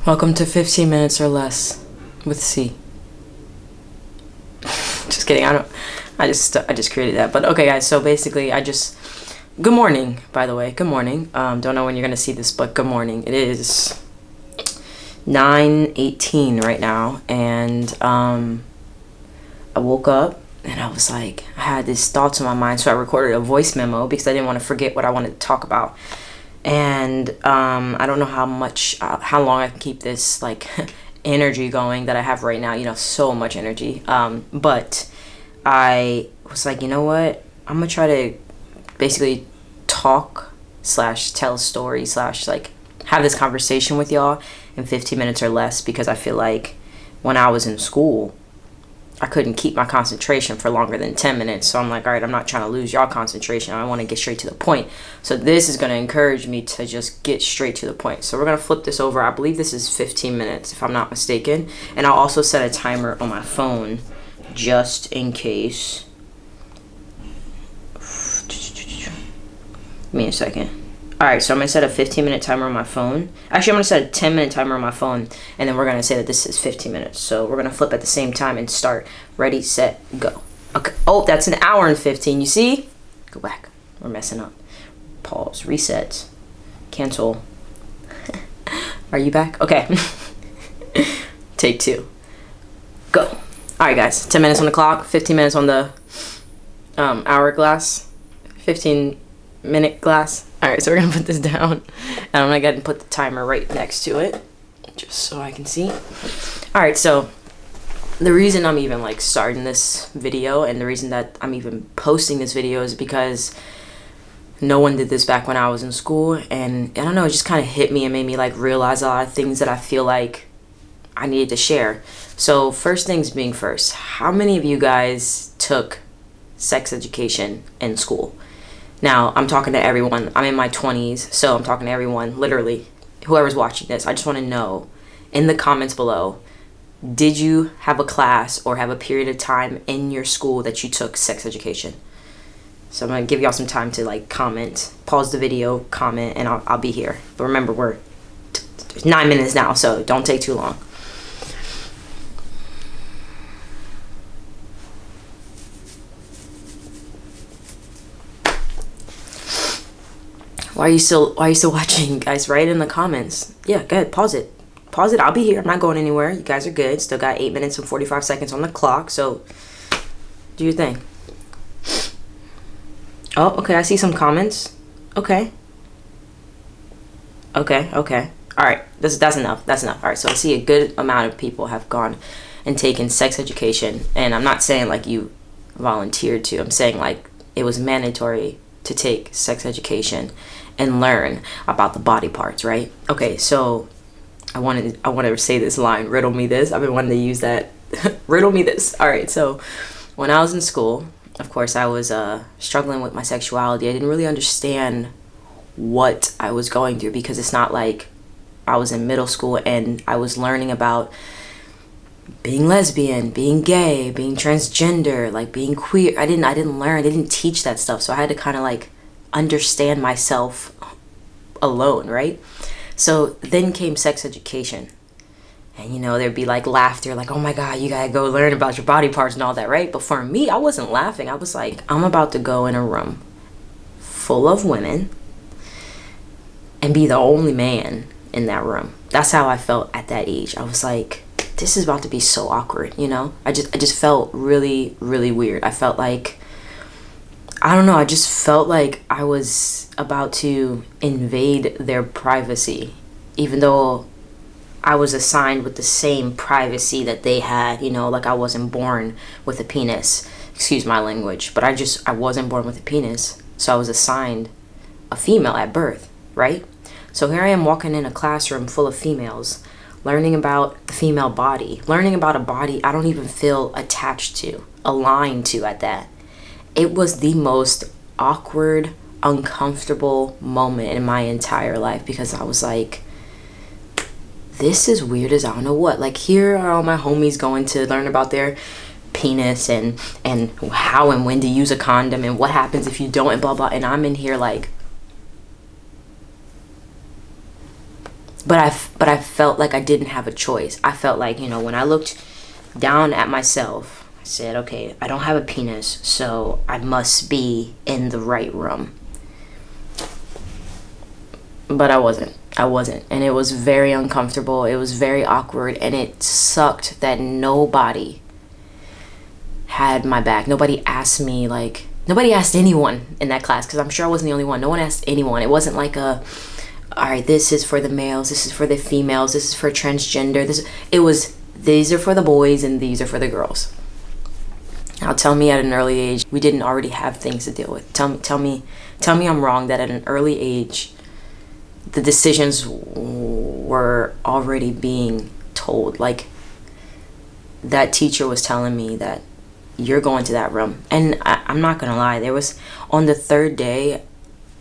Welcome to 15 minutes or less with C. Just kidding. I just created that. But okay, guys. So basically, good morning. By the way, good morning. Don't know when you're gonna see this, but good morning. It is 9:18 right now, and I woke up and I was like, I had these thoughts in my mind, so I recorded a voice memo because I didn't want to forget what I wanted to talk about. And I don't know how long I can keep this like energy going that I have right now. You know, so much energy. But I was like, you know what? I'm gonna try to basically talk / tell a story / like have this conversation with y'all in 15 minutes or less, because I feel like when I was in school, I couldn't keep my concentration for longer than 10 minutes. So I'm like, all right, I'm not trying to lose y'all concentration. I want to get straight to the point. So this is going to encourage me to just get straight to the point. So we're going to flip this over. I believe this is 15 minutes, if I'm not mistaken. And I'll also set a timer on my phone just in case. Give me a second. All right, so I'm going to set a 15-minute timer on my phone. Actually, I'm going to set a 10-minute timer on my phone, and then we're going to say that this is 15 minutes. So we're going to flip at the same time and start. Ready, set, go. Okay. Oh, that's an hour and 15. You see? Go back. We're messing up. Pause. Reset. Cancel. Are you back? Okay. Take 2. Go. All right, guys. 10 minutes on the clock. 15 minutes on the hourglass. 15-minute glass. All right, so we're gonna put this down, and I'm gonna go ahead and put the timer right next to it, just so I can see. All right, so the reason I'm even like starting this video, and the reason that I'm even posting this video, is because no one did this back when I was in school, and I don't know, it just kind of hit me and made me like realize a lot of things that I feel like I needed to share. So first things being first, how many of you guys took sex education in school? Now, I'm talking to everyone. I'm in my 20s, so I'm talking to everyone, literally, whoever's watching this. I just want to know, in the comments below, did you have a class or have a period of time in your school that you took sex education? So I'm going to give y'all some time to, like, comment. Pause the video, comment, and I'll be here. But remember, we're 9 minutes now, so don't take too long. Why are you still watching, guys? Write in the comments. Yeah, go ahead. Pause it. I'll be here. I'm not going anywhere. You guys are good. Still got 8 minutes and 45 seconds on the clock. So do your thing. Oh, okay. I see some comments. Okay. All right. That's enough. All right. So I see a good amount of people have gone and taken sex education. And I'm not saying like you volunteered to. I'm saying like it was mandatory to take sex education and learn about the body parts, right? Okay, so I wanted to say this line, riddle me this. I've been wanting to use that. Riddle me this. All right, so when I was in school, of course, I was struggling with my sexuality. I didn't really understand what I was going through, because it's not like I was in middle school and I was learning about being lesbian, being gay, being transgender, like being queer. I didn't teach that stuff. So I had to kind of like understand myself alone, right? So then came sex education. And you know, there'd be like laughter, like, oh my God, you gotta go learn about your body parts and all that, right? But for me, I wasn't laughing. I was like, I'm about to go in a room full of women and be the only man in that room. That's how I felt at that age. I was like, this is about to be so awkward, you know? I just felt really, really weird. I felt like, I don't know, I just felt like I was about to invade their privacy, even though I was assigned with the same privacy that they had, you know, like I wasn't born with a penis. Excuse my language, but I wasn't born with a penis, so I was assigned a female at birth, right? So here I am walking in a classroom full of females, learning about the female body, learning about a body I don't even feel attached to, aligned to at that. It was the most awkward, uncomfortable moment in my entire life, because I was like, this is weird as I don't know what. Like, here are all my homies going to learn about their penis and how and when to use a condom and what happens if you don't and blah, blah. And I'm in here like, but I felt like I didn't have a choice. I felt like, when I looked down at myself, I said, okay, I don't have a penis, so I must be in the right room. But I wasn't. And it was very uncomfortable. It was very awkward, and it sucked that nobody had my back. Nobody asked me, nobody asked anyone in that class, because I'm sure I wasn't the only one. No one asked anyone. It wasn't like all right, this is for the males, this is for the females, this is for transgender. It was, these are for the boys and these are for the girls. Now tell me at an early age we didn't already have things to deal with. Tell me I'm wrong that at an early age the decisions were already being told. Like, that teacher was telling me that you're going to that room. And I'm not gonna lie, there was, on the third day,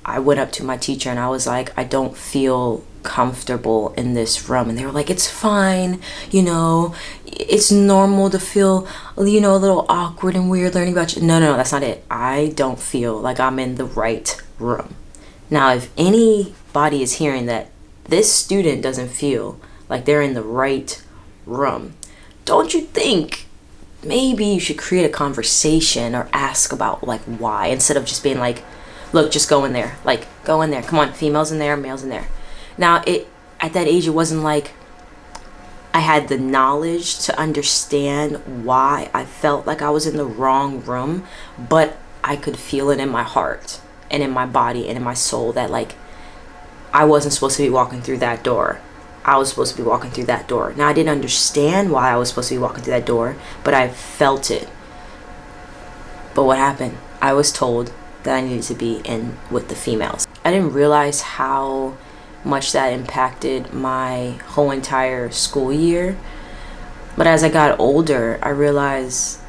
I went up to my teacher and I was like, I don't feel comfortable in this room. And they were like, it's fine, it's normal to feel, a little awkward and weird learning about you. No, that's not it. I don't feel like I'm in the right room. Now, if anybody is hearing that this student doesn't feel like they're in the right room, don't you think maybe you should create a conversation or ask about why, instead of just being like, look, just go in there. Go in there. Come on, females in there, males in there. Now, at that age, it wasn't like I had the knowledge to understand why I felt like I was in the wrong room, but I could feel it in my heart and in my body and in my soul that I wasn't supposed to be walking through that door. I was supposed to be walking through that door. Now, I didn't understand why I was supposed to be walking through that door, but I felt it. But what happened? I was told that I needed to be in with the females. I didn't realize how much that impacted my whole entire school year. But as I got older, I realized,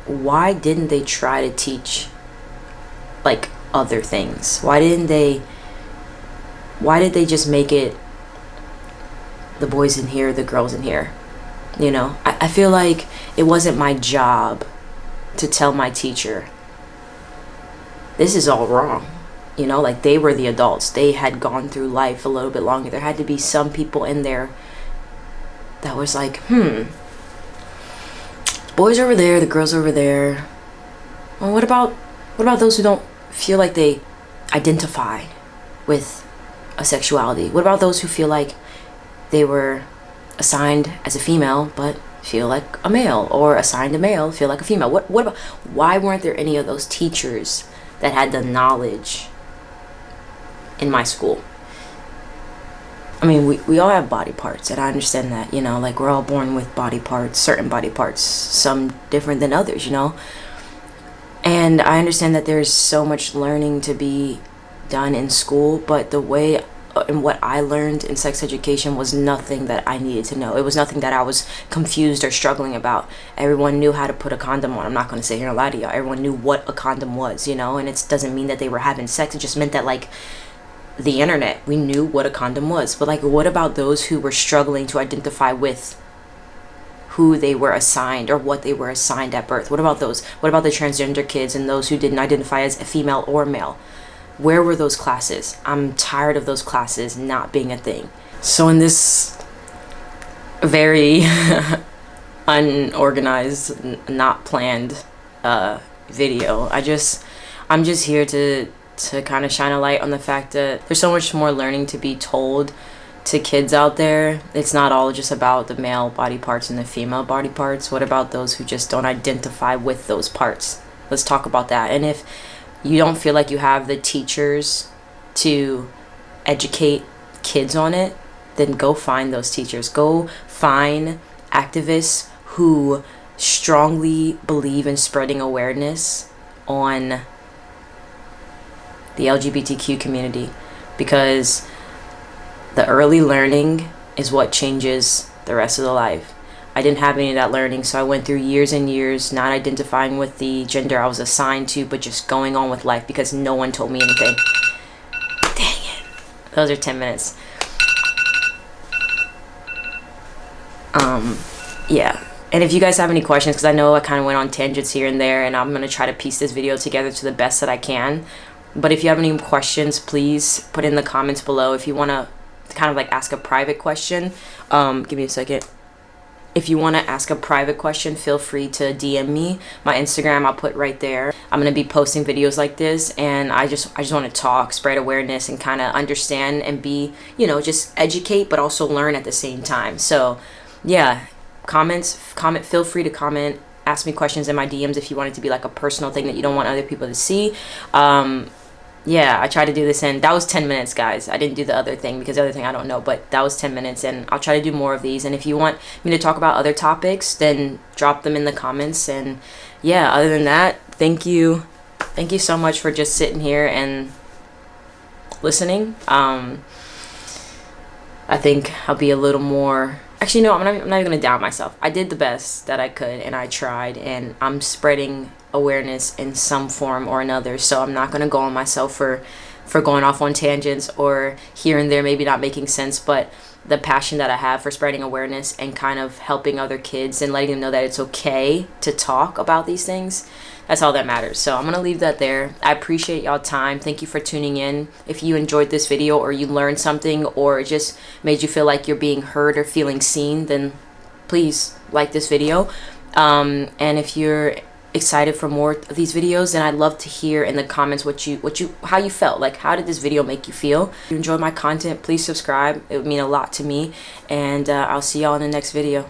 why didn't they try to teach other things? Why did they just make it the boys in here, the girls in here? I feel like it wasn't my job to tell my teacher, this is all wrong. They were the adults. They had gone through life a little bit longer. There had to be some people in there that was like, boys over there, the girls over there. Well, what about those who don't feel like they identify with a sexuality? What about those who feel like they were assigned as a female but feel like a male, or assigned a male, feel like a female? What about, why weren't there any of those teachers that had the knowledge in my school? I mean, we all have body parts, and I understand that, we're all born with body parts, certain body parts, some different than others, And I understand that there's so much learning to be done in school, but the way and what I learned in sex education was nothing that I needed to know. It was nothing that I was confused or struggling about. Everyone knew how to put a condom on. I'm not going to sit here and lie to y'all. Everyone knew what a condom was, and it doesn't mean that they were having sex. It just meant that, the internet, we knew what a condom was. But, what about those who were struggling to identify with who they were assigned or what they were assigned at birth? What about those? What about the transgender kids and those who didn't identify as a female or male? Where were those classes? I'm tired of those classes not being a thing. So in this very unorganized, not planned video, I'm just here to kind of shine a light on the fact that there's so much more learning to be told to kids out there. It's not all just about the male body parts and the female body parts. What about those who just don't identify with those parts? Let's talk about that. And if you don't feel like you have the teachers to educate kids on it, then go find those teachers. Go find activists who strongly believe in spreading awareness on the LGBTQ community, because the early learning is what changes the rest of the life. I didn't have any of that learning, so I went through years and years not identifying with the gender I was assigned to, but just going on with life because no one told me anything. Dang it. Those are 10 minutes. Yeah. And if you guys have any questions, because I know I kind of went on tangents here and there, and I'm going to try to piece this video together to the best that I can. But if you have any questions, please put in the comments below. If you want to kind of like ask a private question, give me a second. If you want to ask a private question, feel free to DM me. My Instagram, I'll put right there. I'm going to be posting videos like this, and I just want to talk, spread awareness, and kind of understand and be, you know, just educate, but also learn at the same time. So yeah, feel free to comment, ask me questions in my DMs if you want it to be like a personal thing that you don't want other people to see. Yeah, I tried to do this, and that was 10 minutes, guys. I didn't do the other thing because the other thing I don't know, but that was 10 minutes, and I'll try to do more of these. And if you want me to talk about other topics, then drop them in the comments. And yeah, other than that, thank you so much for just sitting here and listening. I think I'll be a little more, actually no, I'm not even gonna doubt myself. I did the best that I could, and I tried, and I'm spreading awareness in some form or another. So I'm not gonna go on myself for going off on tangents or here and there maybe not making sense, but the passion that I have for spreading awareness and kind of helping other kids and letting them know that it's okay to talk about these things, that's all that matters. So I'm gonna leave that there. I appreciate y'all time. Thank you for tuning in. If you enjoyed this video or you learned something or it just made you feel like you're being heard or feeling seen, then please like this video. And if you're excited for more of these videos, then I'd love to hear in the comments how you felt. Like, how did this video make you feel? If you enjoy my content, please subscribe. It would mean a lot to me, and I'll see y'all in the next video.